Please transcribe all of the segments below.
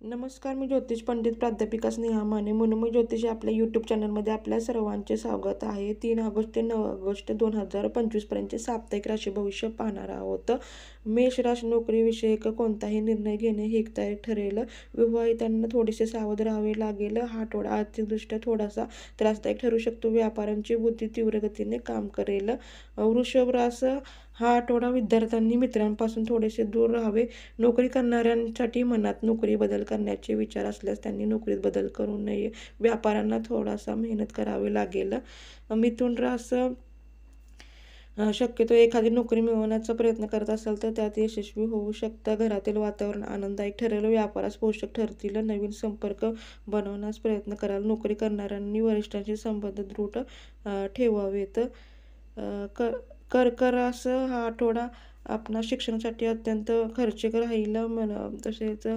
नमस्कार, मी ज्योतिष पंडित प्राध्यापिका स्नेहा माने. मनोमय ज्योतिष आपल्या यूट्यूब चॅनलमध्ये आपल्या सर्वांचे स्वागत आहे. 3 ऑगस्ट ते 9 ऑगस्ट 2025 पर्यंतचे साप्ताहिक राशी भविष्य पाहणार आहोत. मेष राशी नोकरीविषयक कोणताही निर्णय घेणे ही एक तारीख ठरेल. विवाहितांना थोडेसे सावध राहावे लागेल. हा आठवडा आर्थिकदृष्ट्या थोडासा त्रासदायक ठरू शकतो. व्यापाऱ्यांची बुद्धी तीव्र गतीने काम करेल. वृषभ रास हा आठवडा विद्यार्थ्यांनी मित्रांपासून थोडेसे दूर राहावे. नोकरी करणाऱ्यांसाठी मनात नोकरी बदल करण्याचे विचार असल्यास त्यांनी नोकरीत बदल करू नये. व्यापाऱ्यांना थोडासा मेहनत करावी लागेल. मिथुन रास शक्यतो एखादी नोकरी मिळवण्याचा प्रयत्न करत असाल तर त्यात यशस्वी होऊ शकता. घरातील वातावरण आनंददायक ठरेल. व्यापारास पोषक ठरतील. नवीन संपर्क बनवण्यास प्रयत्न कराल. नोकरी करणाऱ्यांनी वरिष्ठांशी संबंध दृढ ठेवावेत. कर्क रास हा आठवडा आपणास शिक्षणासाठी अत्यंत खर्चिक राहील. तसेच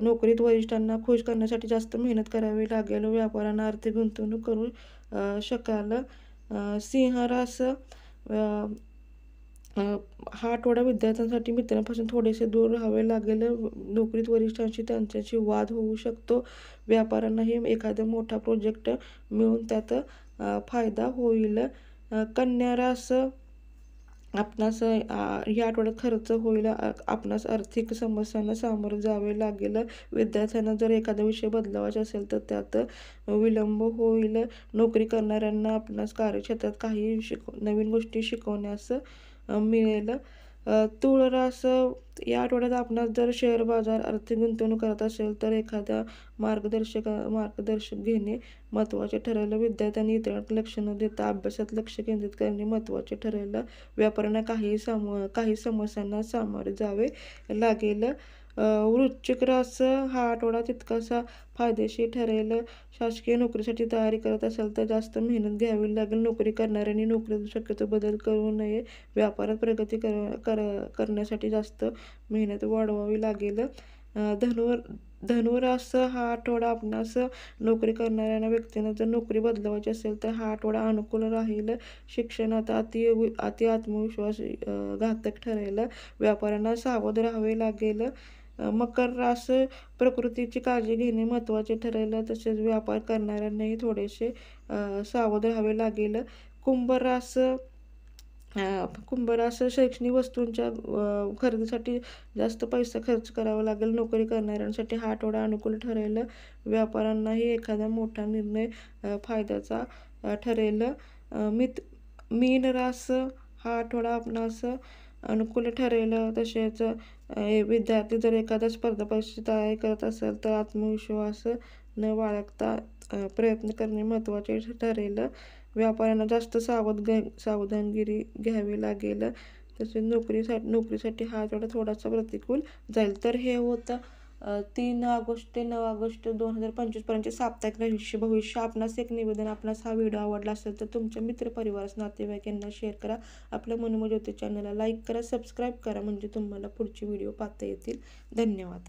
नोकरीत वरिष्ठांना खुश करण्यासाठी जास्त मेहनत करावी लागेल. व्यापाऱ्यांना आर्थिक गुंतवणूक करू शकाल. सिंह रास हा आठवडा विद्यार्थ्यांसाठी मित्रांपासून थोडेसे दूर राहावे लागेल. नोकरीत वरिष्ठांशी त्यांच्याशी वाद होऊ शकतो. व्यापाऱ्यांनाही एखादा मोठा प्रोजेक्ट मिळून त्यात फायदा होईल. कन्या रास आपणास या आठवड्यात खर्च होईल. आपणास आर्थिक समस्यांना सामोरे जावे लागेल. विद्यार्थ्यांना जर एखादा विषय बदलावायचा असेल तर त्यात विलंब होईल. नोकरी करणाऱ्यांना आपणास कार्यक्षेत्रात काही नवीन गोष्टी शिकवण्यास मिळेल. तुळ रास या आठवड्यात आपणास जर शेअर बाजार आर्थिक गुंतवणूक करत असेल तर एखाद्या मार्गदर्शक घेणे महत्त्वाचे ठरेल. विद्यार्थ्यांनी इतरांकडे लक्ष न देता अभ्यासात लक्ष केंद्रित करणे महत्त्वाचे ठरेल. व्यापाऱ्यांना काही समस्यांना सामोरे जावे लागेल. वृश्चिक रास हा आठवडा तितकासा फायदेशीर ठरेल. शासकीय नोकरीसाठी तयारी करत असाल तर जास्त मेहनत घ्यावी लागेल. नोकरी करणाऱ्यांनी नोकरीत शक्यतो बदल करू नये. व्यापारात प्रगती करण्यासाठी जास्त मेहनत वाढवावी लागेल. धनुरास हा आठवडा आपणास नोकरी करणाऱ्या व्यक्तींना जर नोकरी बदलवायची असेल तर हा आठवडा अनुकूल राहील. शिक्षणात अति आत्मविश्वास घातक ठरेल. व्यापाऱ्यांना सावध राहावे लागेल. मकर रास प्रकृतीची काळजी घेणे महत्त्वाचे ठरेल. तसेच व्यापार करणाऱ्यांनाही थोडेसे सावध राहावे लागेल. कुंभ रास शैक्षणिक वस्तूंच्या खरेदीसाठी जास्त पैसा खर्च करावा लागेल. नोकरी करणाऱ्यांसाठी हा आठवडा अनुकूल ठरेल. व्यापाऱ्यांनाही एखादा मोठा निर्णय फायद्याचा ठरेल. मीन रास हा आठवडा आपणास अनुकूल ठरेल. तसेच विद्यार्थी जर एखाद्या स्पर्धा परीक्षेची तयारी करत असेल तर आत्मविश्वास न बाळगता प्रयत्न करणे महत्त्वाचे ठरेल. व्यापाऱ्यांना जास्त सावधानगिरी घ्यावी लागेल. तसेच नोकरीसाठी हा आठवडा थोडासा प्रतिकूल जाईल. तर हे होतं 3 ऑगस्ट ते 9 ऑगस्ट 2025 पर्यंतचे साप्ताहिक राशी भविष्य. आपणास एक निवेदन, आपणास हा व्हिडिओ आवडला असेल तर तुमच्या मित्रपरिवारास नातेवाईक यांना शेअर करा. आपल्या मनोमय ज्योतिष चॅनलला लाईक करा, सबस्क्राईब करा म्हणजे तुम्हाला पुढचे व्हिडिओ पाहता येतील. धन्यवाद.